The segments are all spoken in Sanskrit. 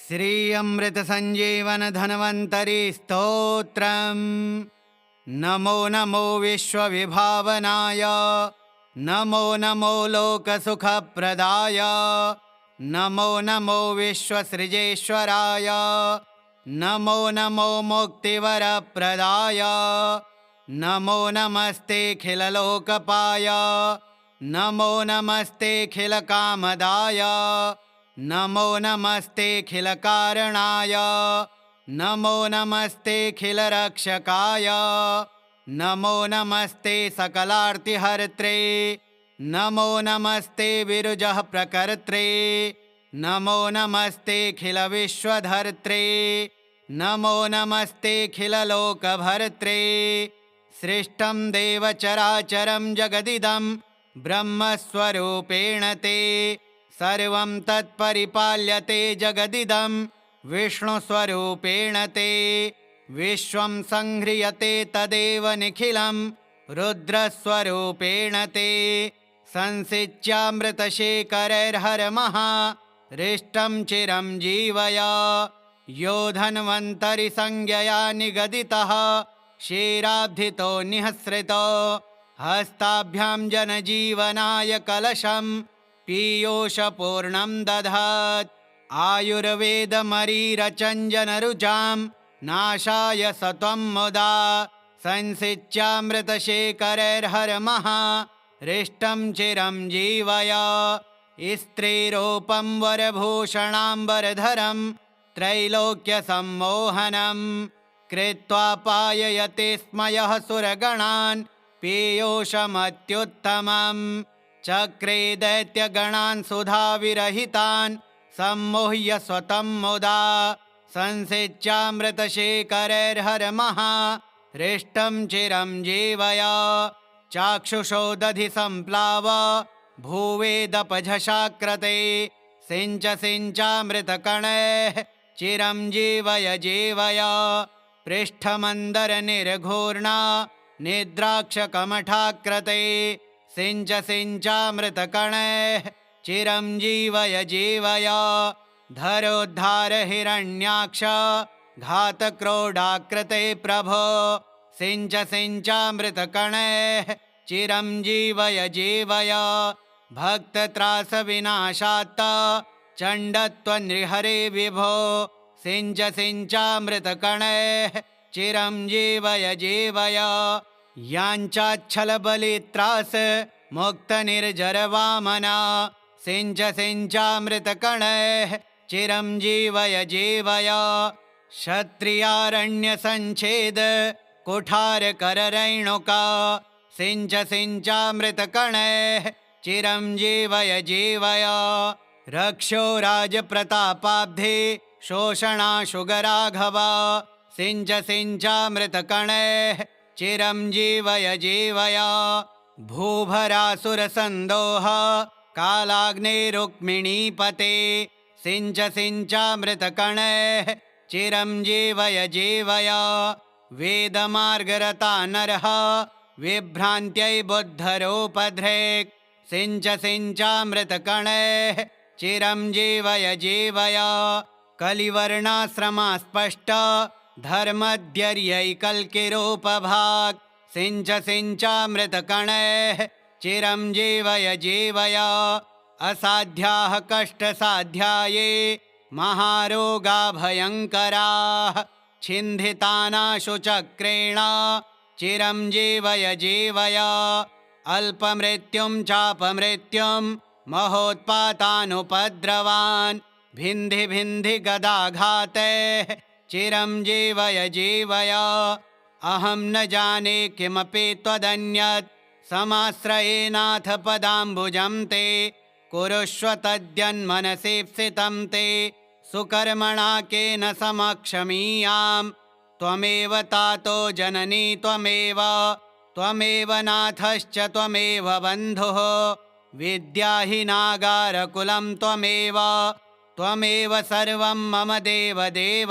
श्री अमृत संजीवन धन्वन्तरि स्तोत्रम्। नमो नमो विश्व विभावनाय, नमो नमो लोक सुखप्रदाय, नमो नमो विश्व सृजेश्वराय, नमो नमो मुक्तिवरप्रदाय, नमो नमस्ते खिल लोकपाय, नमो नमस्ते खिल कामदाय, नमो नमस्ते खिल कारणाय, नमो नमस्ते खिल रक्षकाय, नमो नमस्ते सकलार्तिहर्त्रे, नमो नमस्ते विरुजः प्रकर्त्रे, नमो नमस्ते खिल विश्वधर्त्रे, नमो नमस्ते खिल लोकभर्त्रे। सृष्टं देवचराचरं जगदिदं ब्रह्मस्वरूपेण ते, सर्वं तत्परिपाल्यते जगदिदं विष्णुस्वरूपेण ते, विश्वं संह्रियते तदेव निखिलं रुद्रस्वरूपेण ते, संसिच्यामृतशेखरैर्हरमः हृष्टं चिरं जीवय, यो धन्वन्तरि संज्ञया निगदितः क्षीराब्धितो निःसृतो, हस्ताभ्यां जनजीवनाय कलशं पीयूषपूर्णं दधात्, आयुर्वेदमरीरचञ्जनरुचां नाशाय सत्वं मुदा, संसिच्यामृतशेखरैर्हरमः हृष्टं चिरं जीवय, स्त्रीरूपं वरभूषणाम्बरधरं त्रैलोक्यसम्मोहनं, कृत्वा पाययते स्म यः सुरगणान् पीयूषमत्युत्तमम्, चक्रे दैत्यगणान् सुधाविरहितान् सम्मोह्य स्वतं मुदा, संसिच्यामृतशेखरैर्हरमः हृष्टं चिरं जीवय, चाक्षुषो दधि सम्प्लाव भूवेदपझशाकृते, सिञ्च सिञ्चामृतकणैः चिरं जीवय जीवय, पृष्ठमन्दरनिर्घूर्णा निद्राक्षकमठाकृते, सिञ्च सिञ्चामृतकणैः चिरं जीवय जीवय, धरोद्धार हिरण्याक्ष घातक्रोडाकृते प्रभो, सिञ्च सिञ्चामृतकणैः चिरं जीवय जीवय, भक्तत्रासविनाशात्त चण्डत्वनृहरे विभो, सिञ्च सिञ्चामृतकणैः चिरं जीवय जीवय, याञ्चाच्छलबलित्रास मुक्तनिर्जरवामना, सिञ्च सिञ्चामृतकणैः चिरं जीवय जीवय, क्षत्रियारण्यसञ्छेद कुठारकररैणुका, सिञ्च सिञ्चामृतकणैः चिरं जीवय जीवय, रक्षो राजप्रतापाब्धे शोषणाशुगराघवा, सिञ्च सिञ्चामृतकणैः चिरं जीवय जीवय, भूभरासुरसन्दोह कालाग्नेरुक्मिणीपते, सिञ्च सिञ्चामृतकणैः चिरं जीवय जीवय, वेदमार्गरता नरः विभ्रान्त्यै बुद्धरूपधृक्, सिञ्च सिञ्चामृतकणैः चिरं जीवय जीवय, कलिवर्णाश्रमा स्पष्ट धर्मध्यर्यैकल्किरूपभाक्, सिञ्च सिञ्चामृतकणैः चिरं जीवय जीवय, असाध्याः कष्टसाध्याये महारोगा भयङ्कराः, छिन्धितानाशु चक्रेण चिरं जीवय जीवय, अल्पमृत्युं चापमृत्युं महोत्पातानुपद्रवान्, भिन्धि भिन्धि गदाघातैः चिरं जीवय जीवय, अहं न जाने किमपि त्वदन्यत्, समाश्रयेनाथ पदाम्बुजं ते, कुरुष्व तद्यन्मनसीप्सितं ते, सुकर्मणा केन समक्षमीयां, त्वमेव तातो जननी त्वमेव, त्वमेव नाथश्च त्वमेव बन्धुः, विद्याहीनागारकुलं त्वमेव, त्वमेव सर्वं मम देवदेव,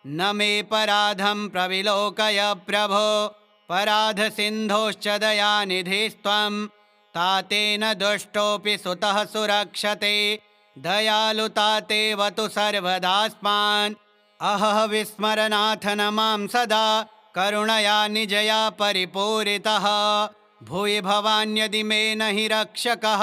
न मे पराधं प्रविलोकय प्रभो, पराधसिन्धोश्च दयानिधिस्त्वं, तातेन दुष्टोऽपि सुतः सुरक्षते, दयालुता ते वतु सर्वदास्मान् अहः विस्मरनाथ नमां सदा करुणया निजया परिपूरितः भूय भवान्यदि मे नहि रक्षकः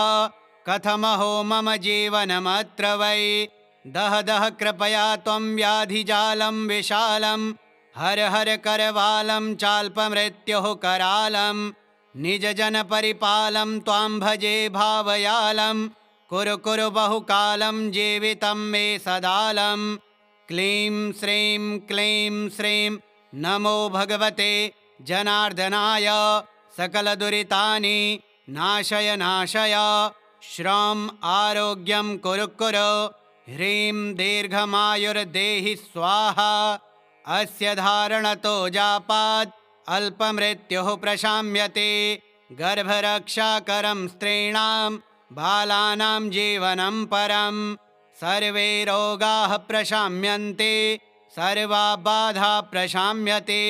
कथमहो मम जीवनमत्र वै दह दह कृपया त्वं व्याधिजालं विशालं हर हर करवालं चाल्पमृत्युः करालं निजजन परिपालं त्वां भजे भावयालं कुरु कुरु बहुकालं जीवितं मे सदालं क्लीं श्रीं क्लीं श्रीं नमो भगवते जनार्दनाय सकलदुरितानि नाशय नाशय श्रम आरोग्यं कुरु कुरु ह्रीं दीर्घमायुर्देहि स्वाहा अस्य धारणतो जापात् अल्पमृत्युः प्रशाम्यते गर्भरक्षाकरं स्त्रीणां बालानां जीवनं परं सर्वे रोगाः प्रशाम्यन्ते सर्वा बाधा प्रशाम्यते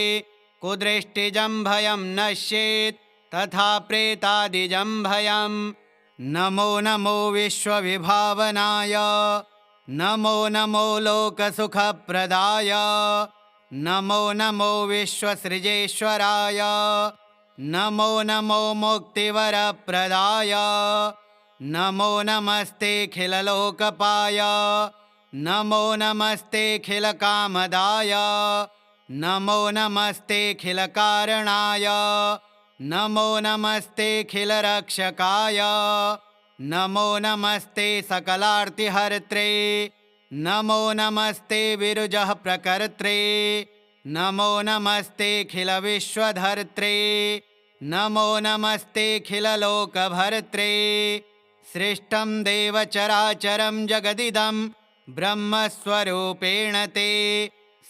कुदृष्टिजं भयं नश्येत् तथा प्रेतादिजं भयं नमो नमो विश्वविभावनाय नमो नमो लोकसुखप्रदाय नमो नमो विश्वसृजेश्वराय नमो नमो मुक्तिवरप्रदाय नमो नमस्तेऽखिललोकपाय नमो नमस्तेऽखिलकामदाय नमो नमस्तेऽखिलकारणाय नमो नमस्तेऽखिलरक्षकाय नमो नमस्ते सकलार्तिहर्त्रे नमो नमस्ते विरुजः प्रकर्त्रे नमो नमस्तेऽखिलविश्वधर्त्रे नमो नमस्तेऽखिललोकभर्त्रे सृष्टं देवचराचरं जगदिदं ब्रह्मस्वरूपेण ते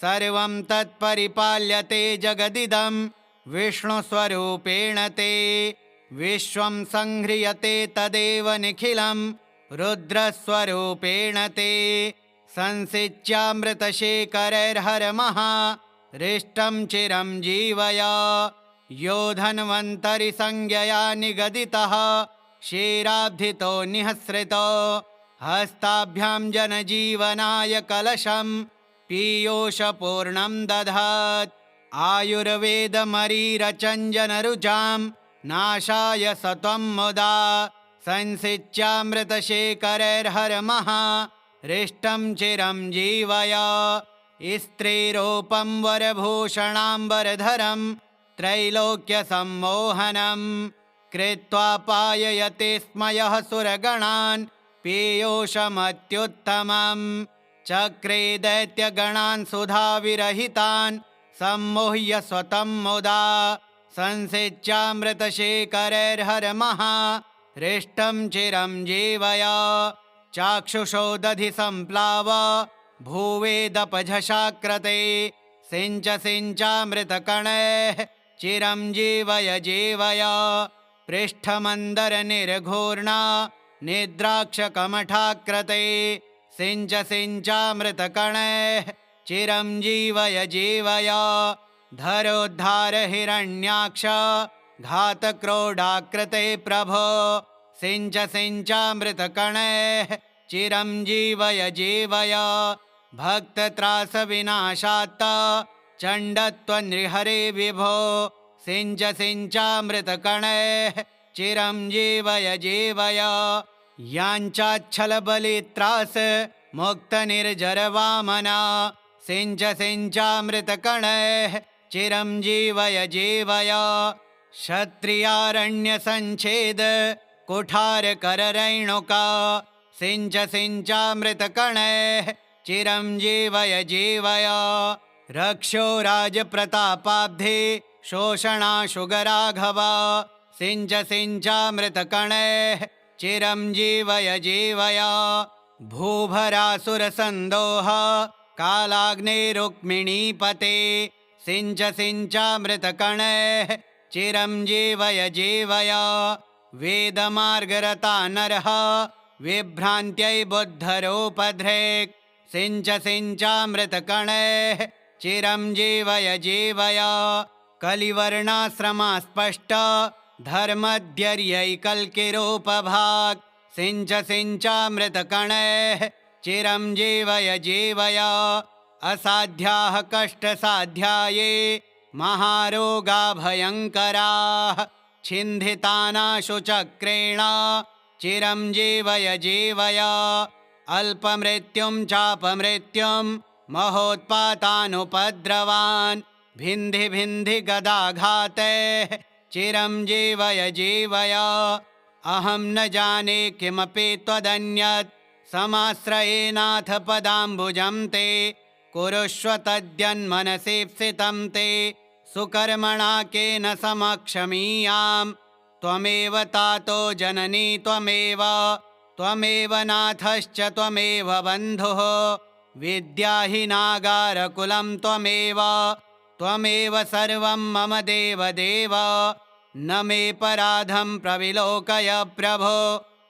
सर्वं तत्परिपाल्यते जगदिदं विष्णुस्वरूपेण ते विश्वं संह्रियते तदेव निखिलं रुद्रस्वरूपेण ते संसिच्यामृतशेखरैर्हरमः हृष्टं चिरं जीवय यो धन्वन्तरि संज्ञया निगदितः क्षीराब्धितो निःसृतो हस्ताभ्यां जनजीवनाय कलशं पीयूषपूर्णं दधात् आयुर्वेदमरीरचञ्जनरुचां नाशाय सत्वं मुदा संसिच्यामृतशेखरैर्हरमः हृष्टं चिरं जीवय स्त्रीरूपं वरभूषणाम्बरधरं त्रैलोक्यसम्मोहनं कृत्वा पाययते स्म यः सुरगणान् पीयूषमत्युत्तमं चक्रे दैत्यगणान् सुधाविरहितान् सम्मोह्य स्वतं मुदा संसिच्यामृतशेखरैर्हरमः हृष्टं चिरं जीवय चाक्षुषो दधि सम्प्लाव भूवेदपझशाकृते सिञ्च सिञ्चामृतकणैः चिरं जीवय जीवय पृष्ठमन्दरनिर्घूर्णा निद्राक्षकमठाकृते सिञ्च सिञ्चामृतकणैः चिरं जीवय जीवय धरोद्धार हिरण्याक्ष घातक्रोडाकृते प्रभो सिञ्च सिञ्चामृतकणैः चिरं जीवय जीवय भक्तत्रासविनाशात्त चण्डत्वनृहरे विभो सिञ्च सिञ्चामृतकणैः चिरं जीवय जीवय याञ्चाच्छलबलित्रास मुक्तनिर्जरवामना सिञ्च सिञ्चामृतकणैः चिरं जीवय जीवय क्षत्रियारण्यसञ्छेद कुठारकररैणुका सिञ्च सिञ्चामृतकणैः चिरं जीवय जीवय रक्षो राजप्रतापाब्धे शोषणाशुगराघव सिञ्च सिञ्चामृतकणैः चिरं जीवय जीवय भूभरासुरसन्दोह कालाग्नेरुक्मिणीपते सिञ्च सिञ्चामृतकणैः चिरं जीवय जीवय वेदमार्गरता नरः विभ्रान्त्यै बुद्धरूपधृक् सिञ्च सिञ्चामृतकणैः चिरं जीवय जीवय कलिवर्णाश्रमा स्पष्ट धर्मध्यर्यैकल्किरूपभाक् सिञ्च सिञ्चामृतकणैः चिरं जीवय जीवय असाध्याः कष्टसाध्याये महारोगा भयङ्कराः छिन्धितानाशु चक्रेण चिरं जीवय जीवय अल्पमृत्युं चापमृत्युं महोत्पातानुपद्रवान् भिन्धि भिन्धि गदाघातैः चिरं जीवय जीवय अहं न जाने किमपि त्वदन्यत् समाश्रयेनाथ पदाम्बुजं ते कुरुष्व तद्यन्मनसीप्सितं ते सुकर्मणा केन समक्षमीयाम् त्वमेव तातो जननी त्वमेव नाथश्च त्वमेव बन्धुः विद्याहीनागारकुलं त्वमेव सर्वं मम देवदेव न मे पराधं प्रविलोकय प्रभो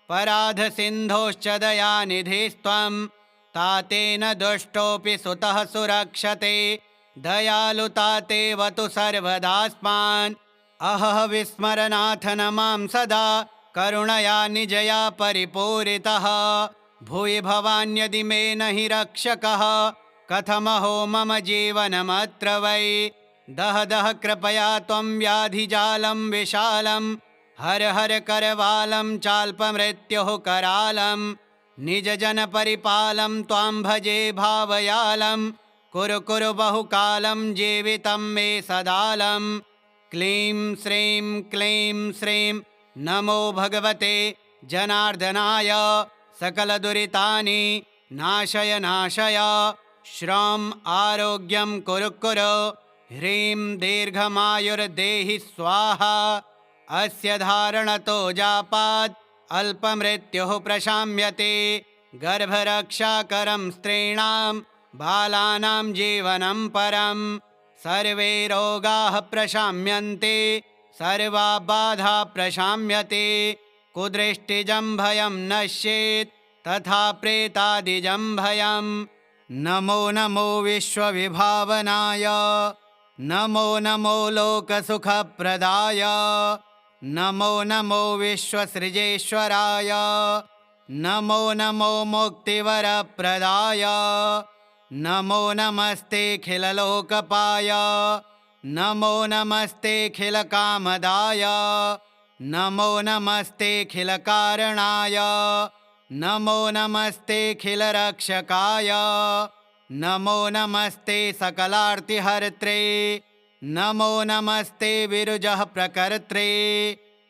पराधसिन्धोश्च दयानिधिस्त्वं तातेन दुष्टोऽपि सुतः सुरक्षते दयालुतातेव तु सर्वदास्मान् अहः विस्मरनाथ न मां सदा करुणया निजया परिपूरितः भूय भवान्यदि मे न हि रक्षकः कथमहो मम जीवनमत्र वै दह दह कृपया त्वं व्याधिजालं विशालं हर हर करवालं चाल्पमृत्युः करालं निजजनपरिपालं त्वां भजे भावयालं कुरु कुरु बहुकालं जीवितं मे सदालं क्लीं श्रीं नमो भगवते जनार्दनाय सकलदुरितानि नाशय श्रम आरोग्यं कुरु कुरु ह्रीं दीर्घमायुर्देहि स्वाहा अस्य धारणतो जापात् अल्पमृत्युः प्रशाम्यते गर्भरक्षाकरं स्त्रीणां बालानां जीवनं परं सर्वे रोगाः प्रशाम्यन्ते सर्वा बाधा प्रशाम्यते कुदृष्टिजं भयं नश्येत् तथा प्रेतादिजं भयं नमो नमो विश्वविभावनाय नमो नमो लोकसुखप्रदाय नमो नमो विश्वसृजेश्वराय नमो नमो मुक्तिवरप्रदाय नमो नमस्तेऽखिललोकपाय नमो नमस्तेऽखिलकामदाय नमो नमस्तेऽखिलकारणाय नमो नमस्तेऽखिलरक्षकाय नमो नमस्ते सकलार्तिहर्त्रे नमो नमस्ते विरुजः प्रकर्त्रे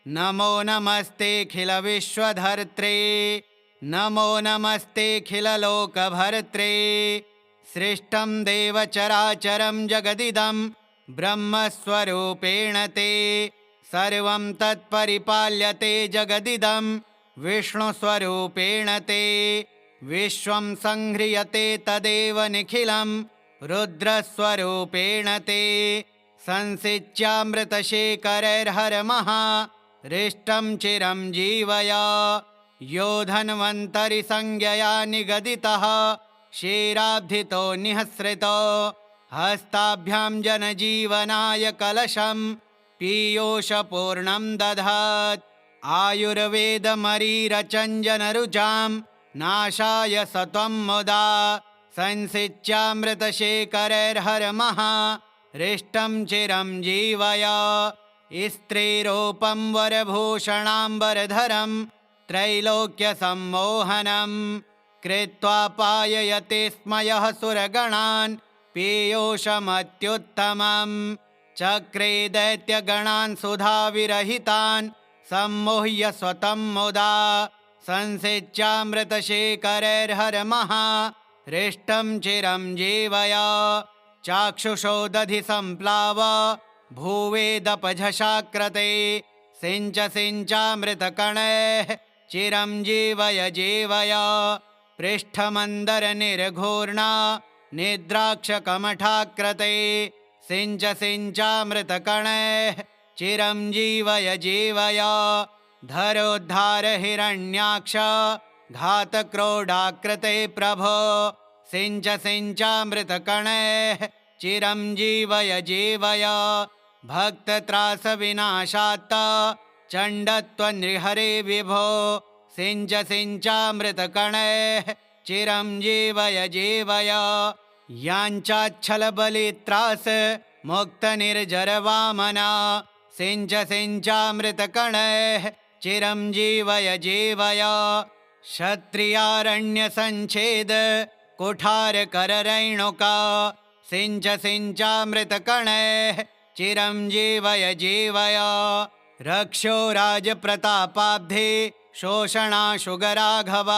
नमो नमस्तेऽखिलविश्वधर्त्रे नमो नमस्तेऽखिललोकभर्त्रे सृष्टं देवचराचरं जगदिदं ब्रह्मस्वरूपेण ते सर्वं तत्परिपाल्यते जगदिदं विष्णुस्वरूपेण ते विश्वं संह्रियते तदेव निखिलं रुद्रस्वरूपेण ते संसिच्यामृतशेखरैर्हरमः हृष्टं चिरं जीवय यो धन्वन्तरि संज्ञया निगदितः क्षीराब्धितो निःसृतो हस्ताभ्यां जनजीवनाय कलशं पीयूषपूर्णं दधात् आयुर्वेदमरीरचञ्जनरुचां नाशाय सत्वं मुदा संसिच्यामृतशेखरैर्हरमः हृष्टं चिरं जीवय स्त्रीरूपं वरभूषणाम्बरधरं त्रैलोक्यसम्मोहनं कृत्वा पाययते स्म यः सुरगणान् पीयूषमत्युत्तमं चक्रे दैत्यगणान् सुधाविरहितान् सम्मोह्य स्वतं मुदा संसिच्यामृतशेखरैर्हरमः हृष्टं चिरं जीवय चाक्षुषो दधि सम्प्लाव भूवेदपझशाकृते सिञ्च सिञ्चामृतकणैः चिरं जीवय जीवय पृष्ठमन्दरनिर्घूर्णा निद्राक्षकमठाकृते सिञ्च सिञ्चामृतकणैः चिरं जीवय जीवय धरोद्धार हिरण्याक्ष घातक्रोडाकृते प्रभो सिञ्च सिञ्चामृतकणैः चिरं जीवय जीवय भक्तत्रासविनाशात्त चण्डत्वनृहरे विभो सिञ्च सिञ्चामृतकणैः चिरं जीवय जीवय याञ्चाच्छलबलित्रास मुक्तनिर्जरवामना सिञ्च सिञ्चामृतकणैः चिरं जीवय जीवय क्षत्रियारण्यसञ्छेद कुठारकररैणुका सिञ्च सिञ्चामृतकणैः चिरं जीवय जीवय रक्षो राजप्रतापाब्धे शोषणाशुगराघव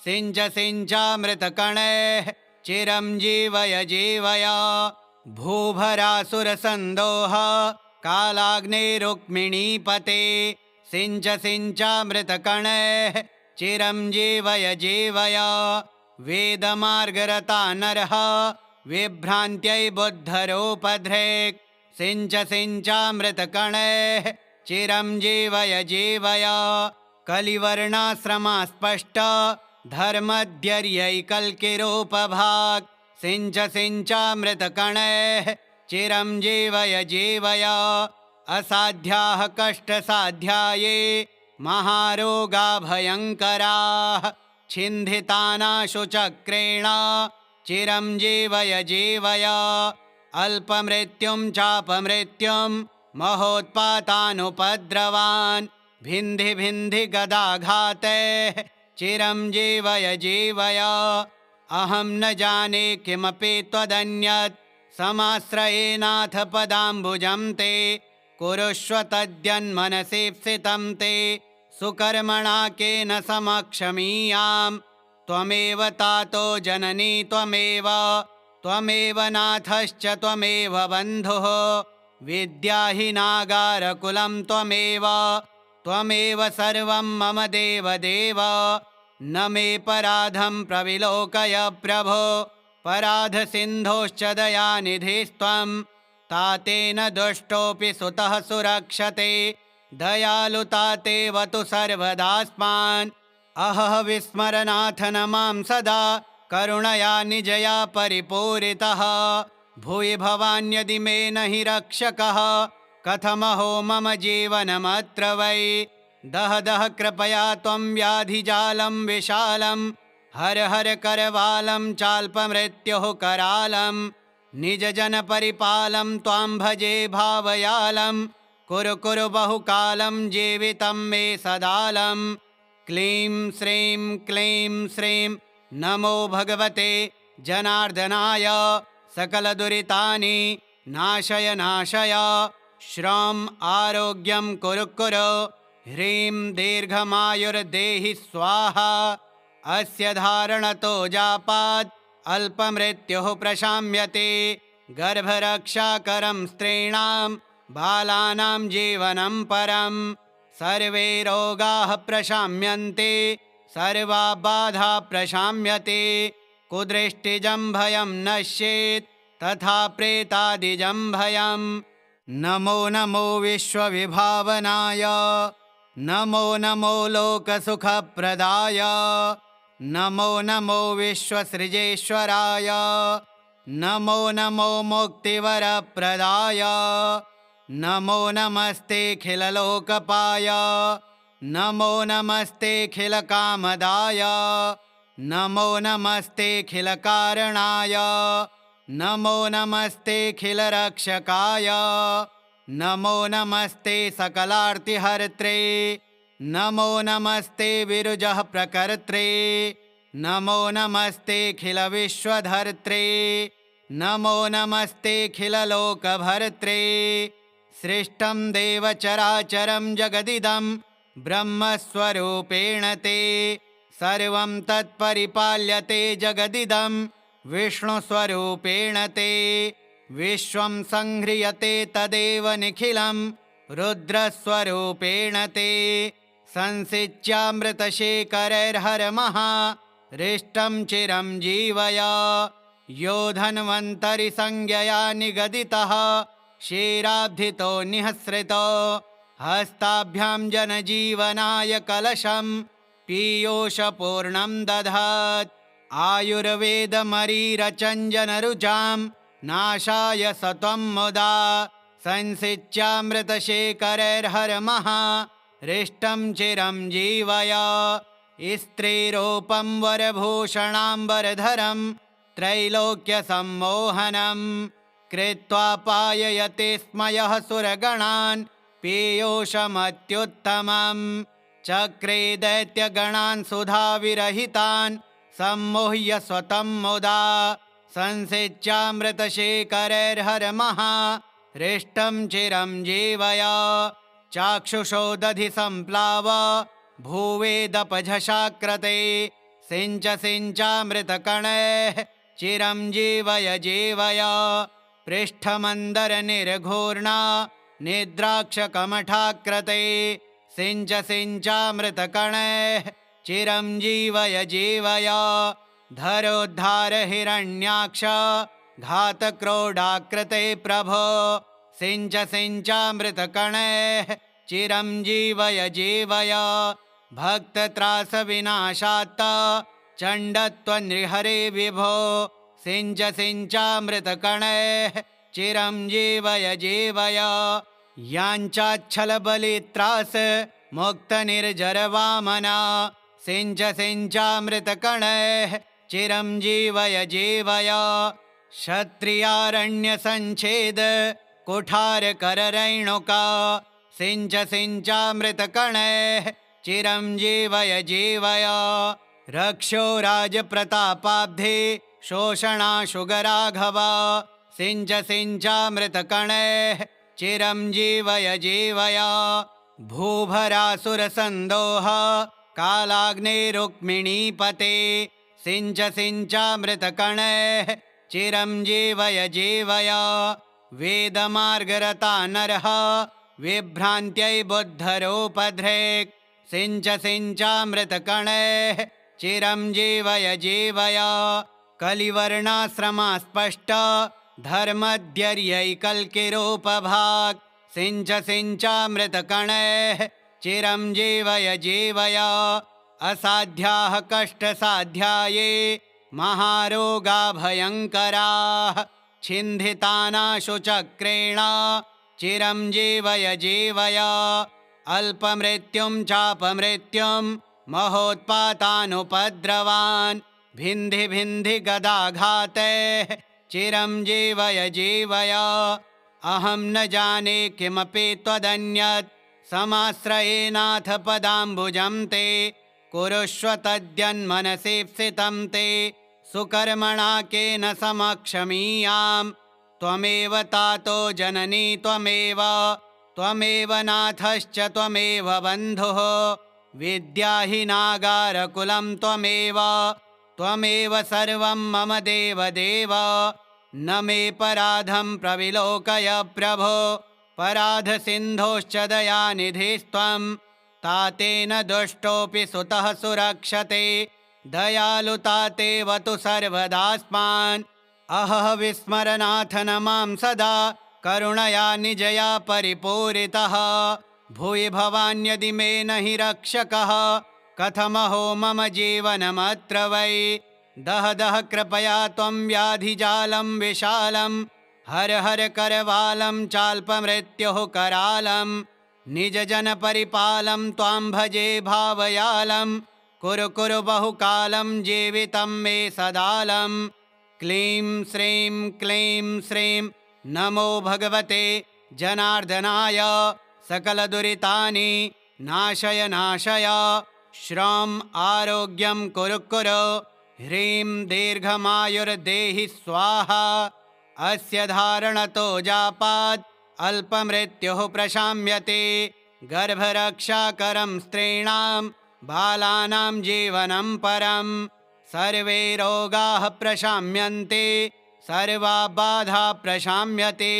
सिञ्च सिञ्चामृतकणैः चिरं जीवय जीवय भूभरासुरसन्दोह कालाग्नेरुक्मिणीपते सिञ्च सिञ्चामृतकणैः चिरं जीवय जीवय वेदमार्गरता नरः विभ्रान्त्यै बुद्धरूपधृक् सिञ्च सिञ्चामृतकणैः चिरं जीवय जीवय कलिवर्णाश्रमा स्पष्ट धर्मध्यर्यैकल्किरूपभाक् सिञ्च सिञ्चामृतकणैः चिरं जीवय जीवय असाध्याः कष्टसाध्याये महारोगा भयङ्कराः छिन्धितानाशु चक्रेण चिरं जीवय जीवय अल्पमृत्युं चापमृत्युं महोत्पातानुपद्रवान् भिन्धि भिन्धि गदाघातैः चिरं जीवय जीवय अहं न जाने किमपि त्वदन्यत् समाश्रयेनाथ पदाम्बुजं ते कुरुष्व तद्यन्मनसीप्सितं ते सुकर्मणा केन समक्षमीयाम् त्वमेव तातो जननी त्वमेव नाथश्च त्वमेव बन्धुः विद्याहीनागारकुलं त्वमेव सर्वं मम देवदेव न मे पराधं प्रविलोकय प्रभो पराधसिन्धोश्च दयानिधिस्त्वं तातेन दुष्टोऽपि सुतः सुरक्षते दयालुतातेव तु सर्वदास्मान् अहः विस्मरनाथ न मां सदा करुणया निजया परिपूरितः भूय भवान्यदि मे न हि रक्षकः कथमहो मम जीवनमत्र वै दह दह कृपया त्वं व्याधिजालं विशालं हर हर करवालं चाल्पमृत्युः करालं निजजनपरिपालं त्वां भजे भावयालं कुरु कुरु बहुकालं जीवितं मे सदालं क्लीं श्रीं नमो भगवते जनार्दनाय सकलदुरितानि नाशय श्रम आरोग्यं कुरु कुरु ह्रीं दीर्घमायुर्देहि स्वाहा अस्य धारणतो जापात् अल्पमृत्युः प्रशाम्यते गर्भरक्षाकरं स्त्रीणां बालानां जीवनं परं सर्वे रोगाः प्रशाम्यन्ते सर्वा बाधा प्रशाम्यते कुदृष्टिजं भयं नश्येत् तथा प्रेतादिजं भयं नमो नमो विश्वविभावनाय नमो नमो लोकसुखप्रदाय नमो नमो विश्वसृजेश्वराय नमो नमो मुक्तिवरप्रदाय नमो नमस्तेऽखिललोकपाय नमो नमस्तेऽखिलकामदाय नमो नमस्तेऽखिलकारणाय नमो नमस्तेऽखिलरक्षकाय नमो नमस्ते सकलार्तिहर्त्रे नमो नमस्ते विरुजः प्रकर्त्रे नमो नमस्तेऽखिलविश्वधर्त्रे नमो नमस्तेऽखिललोकभर्त्रे सृष्टं देवचराचरं जगदिदं ब्रह्मस्वरूपेण ते सर्वं तत्परिपाल्यते जगदिदं विष्णुस्वरूपेण ते विश्वं संह्रियते तदेव निखिलं रुद्रस्वरूपेण ते संसिच्यामृतशेखरैर्हरमः रिष्टं चिरं जीवय यो धन्वन्तरि संज्ञया निगदितः क्षीराब्धितो निःसृतो हस्ताभ्यां जनजीवनाय कलशं पीयूषपूर्णं दधात् आयुर्वेदमरीरचञ्जनरुचां नाशाय सत्वं मुदा संसिच्यामृतशेखरैर्हरमः रिष्टं चिरं जीवय स्त्रीरूपं वरभूषणाम्बरधरं त्रैलोक्यसम्मोहनं कृत्वा पाययति स्म यः सुरगणान् पीयूषमत्युत्तमं चक्रे दैत्यगणान् सुधाविरहितान् सम्मोह्य स्वतं मुदा संसिच्यामृतशेखरैर्हरमः हृष्टं चिरं जीवय चाक्षुषो दधि सम्प्लाव भूवेदपझशाकृते सिञ्च सिञ्चामृतकणैः चिरं जीवय जीवय पृष्ठमन्दरनिर्घूर्णा निद्राक्षकमठाकृते सिञ्च सिञ्चामृतकणैः चिरं जीवय जीवय धरोद्धार हिरण्याक्ष घातक्रोडाकृते प्रभो सिञ्च सिञ्चामृतकणैः चिरं जीवय जीवय भक्तत्रासविनाशात्त चण्डत्वनृहरे विभो सिञ्च सिञ्चामृतकणैः चिरं जीवय जीवय याञ्चाच्छलबलित्रास मुक्तनिर्जरवामना सिञ्च सिञ्चामृतकणैः चिरं जीवय जीवय क्षत्रियारण्यसञ्छेद कुठारकररैणुका सिञ्च सिञ्चामृतकणैः चिरं जीवय जीवय रक्षो राजप्रतापाब्धे शोषणाशुगराघव सिञ्च सिञ्चामृतकणैः चिरं जीवय जीवय भूभरासुरसन्दोह कालाग्नेरुक्मिणीपते सिञ्च सिञ्चामृतकणैः चिरं जीवय जीवय वेदमार्गरता नरः विभ्रान्त्यै बुद्धरूपधृक् सिञ्च सिञ्चामृतकणैः चिरं जीवय जीवय कलिवर्णाश्रमास्पष्ट धर्मध्यर्यैकल्किरूपभाक् सिञ्च सिञ्चामृतकणैः चिरं जीवय जीवय असाध्याः कष्टसाध्याये महारोगा भयङ्कराः छिन्धितानाशु चक्रेण चिरं जीवय जीवय अल्पमृत्युं चापमृत्युं महोत्पातानुपद्रवान् भिन्धि भिन्धि गदाघातैः चिरं जीवय जीवय अहं न जाने किमपि त्वदन्यत् समाश्रयेनाथ पदाम्बुजं ते कुरुष्व तद्यन्मनसीप्सितं ते सुकर्मणा केन समक्षमीयाम् त्वमेव तातो जननी त्वमेव नाथश्च त्वमेव बन्धुः विद्याहीनागारकुलं त्वमेव सर्वं मम देवदेव न मे पराधं प्रविलोकय प्रभो पराधसिन्धोश्च दयानिधिस्त्वं तातेन दुष्टोऽपि सुतः सुरक्षते दयालुतातेवतु सर्वदास्मान् अहः विस्मरनाथ न मां सदा करुणया निजया परिपूरितः भूय भवान्यदि मे न हि रक्षकः कथमहो मम जीवनमत्र वै दह दह कृपया त्वं व्याधिजालं विशालं हर हर करवालं चाल्पमृत्युः करालं निजजनपरिपालं त्वां भजे भावयालं कुरु कुरु बहुकालं जीवितं मे सदालं क्लीं श्रीं नमो भगवते जनार्दनाय सकलदुरितानि नाशय नाशय श्रौं आरोग्यं कुरु कुरु ह्रीं दीर्घमायुर्देहि स्वाहा अस्य धारणतो जापात् अल्पमृत्युः प्रशाम्यते गर्भरक्षाकरं स्त्रीणां बालानां जीवनं परं सर्वे रोगाः प्रशाम्यन्ते सर्वा बाधा प्रशाम्यते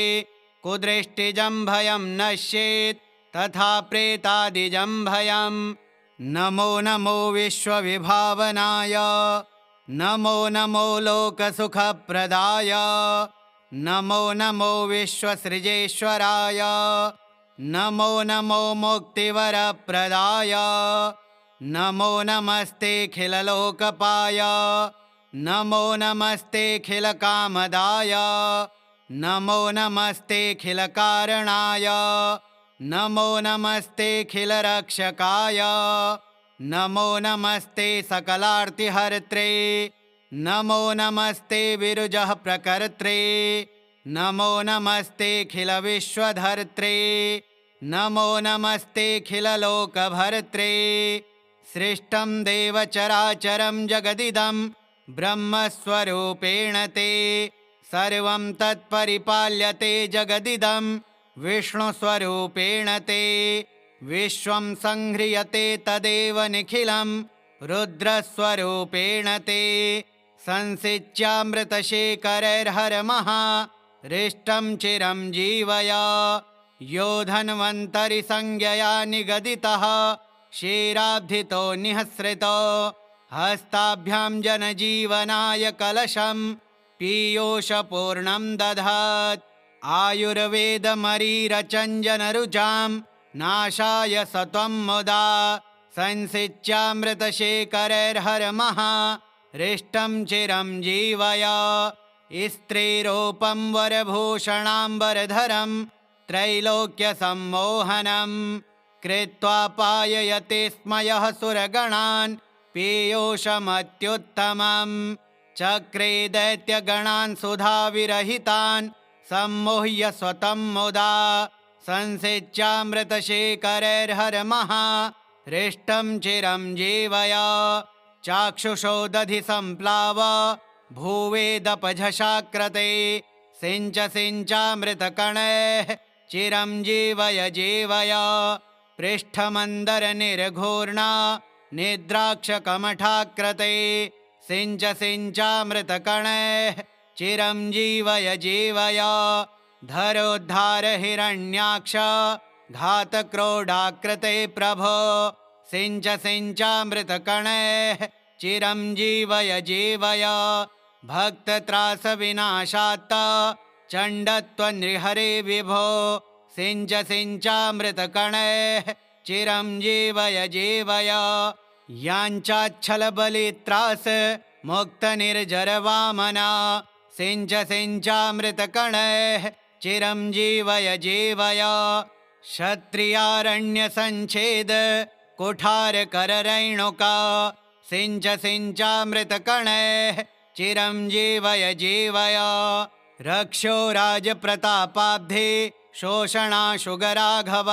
कुदृष्टिजं भयं नश्येत् तथा प्रेतादिजं भयं नमो नमो विश्वविभावनाय नमो नमो लोकसुखप्रदाय नमो नमो विश्वसृजेश्वराय नमो नमो मुक्तिवरप्रदाय नमो नमस्तेऽखिललोकपाय नमो नमस्तेऽखिलकामदाय नमो नमस्तेऽखिलकारणाय नमो नमस्तेऽखिलरक्षकाय नमो नमस्ते सकलार्तिहर्त्रे नमो नमस्ते विरुजः प्रकर्त्रे नमो नमस्तेऽखिलविश्वधर्त्रे नमो नमस्तेऽखिललोकभर्त्रे सृष्टं देवचराचरं जगदिदं ब्रह्मस्वरूपेण ते सर्वं तत्परिपाल्यते जगदिदं विष्णुस्वरूपेण ते विश्वं संह्रियते तदेव निखिलं रुद्रस्वरूपेण ते संसिच्यामृतशेखरैर्हरमः हृष्टं चिरं जीवय यो धन्वन्तरि संज्ञया निगदितः क्षीराब्धितो निःसृतो हस्ताभ्यां जनजीवनाय कलशं पीयूषपूर्णं दधात् आयुर्वेदमरीरचञ्जनरुचां नाशाय सत्वं मुदा संसिच्यामृतशेखरैर्हरमः हृष्टं चिरं जीवय स्त्रीरूपं वरभूषणाम्बरधरं त्रैलोक्यसम्मोहनं कृत्वा पाययते स्म यः सुरगणान् पीयूषमत्युत्तमं चक्रे दैत्यगणान् सुधाविरहितान् सम्मोह्य स्वतं मुदा संसिच्यामृतशेखरैर्हरमः हृष्टं चिरं जीवय चाक्षुषो दधि सम्प्लाव भूवेदपझशाकृते सिञ्च सिञ्चामृतकणैः चिरं जीवय जीवय पृष्ठमन्दरनिर्घूर्णा निद्राक्षकमठाकृते सिञ्च सिञ्चामृतकणैः चिरं जीवय जीवय धरोद्धार हिरण्याक्ष घातक्रोडाकृते प्रभो सिञ्च सिञ्चामृतकणैः चिरं जीवय जीवय भक्तत्रासविनाशात्त चण्डत्वनृहरे विभो सिञ्च सिञ्चामृतकणैः चिरं जीवय जीवय याञ्चाच्छलबलित्रास मुक्तनिर्जरवामना सिञ्च सिञ्चामृतकणैः चिरं जीवय जीवय क्षत्रियारण्यसञ्छेद कुठारकररैणुका सिञ्च सिञ्चामृतकणैः चिरं जीवय जीवय रक्षो राजप्रतापाब्धे शोषणाशुगराघव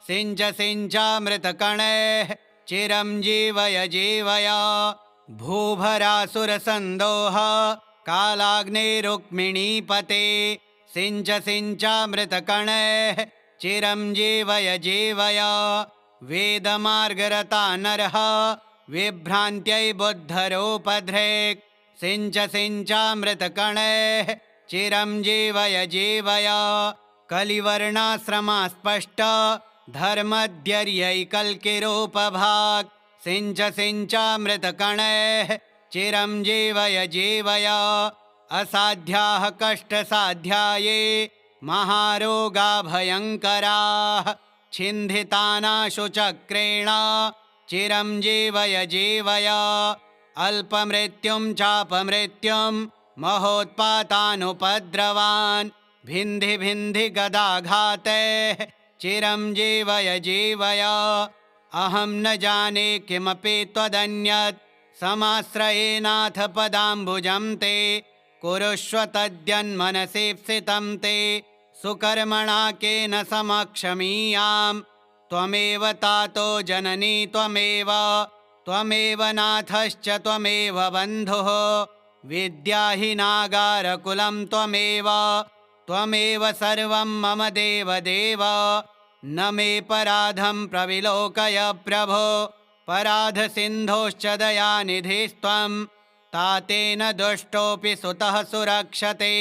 सिञ्च सिञ्चामृतकणैः चिरं जीवय जीवय भूभरासुरसन्दोह कालाग्निरुक्मिणीपते सिञ्च सिञ्चामृतकणैः चिरं जीवय जीवय वेदमार्गरता नरः विभ्रान्त्यै बुद्धरूपधृक् सिञ्च सिञ्चामृतकणैः चिरं जीवय जीवय कलिवर्णाश्रमास्पष्ट धर्मध्यर्यैकल्किरूपभाक् सिञ्च सिञ्चामृतकणैः चिरं जीवय जीवय असाध्याः कष्टसाध्याये महारोगा भयङ्कराः छिन्धितानाशु चक्रेण चिरं जीवय जीवय अल्पमृत्युं चापमृत्युं महोत्पातानुपद्रवान् भिन्धि भिन्धि गदाघातैः चिरं जीवय जीवय अहं न जाने किमपि त्वदन्यत् समाश्रयेनाथ पदाम्बुजं ते कुरुष्व तद्यन्मनसीप्सितं ते सुकर्मणा केन समक्षमीयां त्वमेव तातो जननी त्वमेव नाथश्च त्वमेव बन्धुः विद्याहीनागारकुलं त्वमेव सर्वं मम देवदेव न मे पराधं प्रविलोकय प्रभो पराधसिन्धोश्च दयानिधिस्त्वं तातेन दुष्टोऽपि सुतः सुरक्षते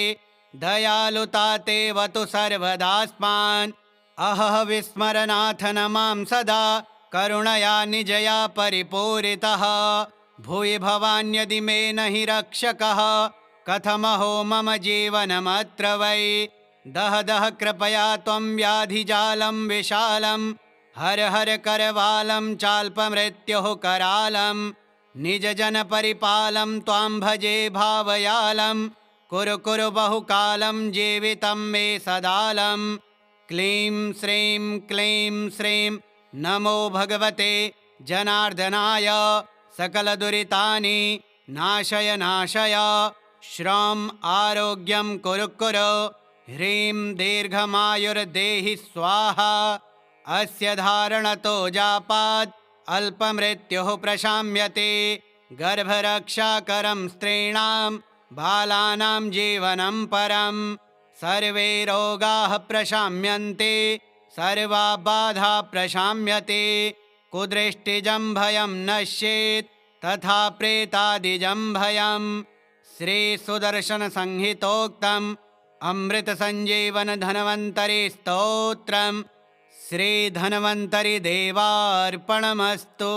दयालुतातेवतु सर्वदास्मान् अहः विस्मरनाथ न मां सदा करुणया निजया परिपूरितः भूय भवान्यदि मे न हि रक्षकः कथमहो मम जीवनमत्र वै दह दह कृपया त्वं व्याधिजालं विशालं हर हर करवालं चाल्पमृत्युः करालं निजजनपरिपालं त्वां भजे भावयालं कुरु कुरु बहुकालं जीवितं मे सदालं क्लीं श्रीं नमो भगवते जनार्दनाय सकलदुरितानि नाशय नाशय। श्रम आरोग्यं कुरु कुरु। ह्रीं दीर्घमायुर्देहि स्वाहा। अस्य धारणतो जापात् अल्पमृत्युः प्रशाम्यते। गर्भरक्षाकरं स्त्रीणां बालानां जीवनं परं। सर्वे रोगाः प्रशाम्यन्ते सर्वा बाधा प्रशाम्यते। कुदृष्टिजं भयं नश्येत् तथा प्रेतादिजं भयम्। श्रीसुदर्शनसंहितोक्तम् अमृतसञ्जीवन धन्वन्तरि स्तोत्रम् श्रीधन्वन्तरि देवार्पणमस्तु।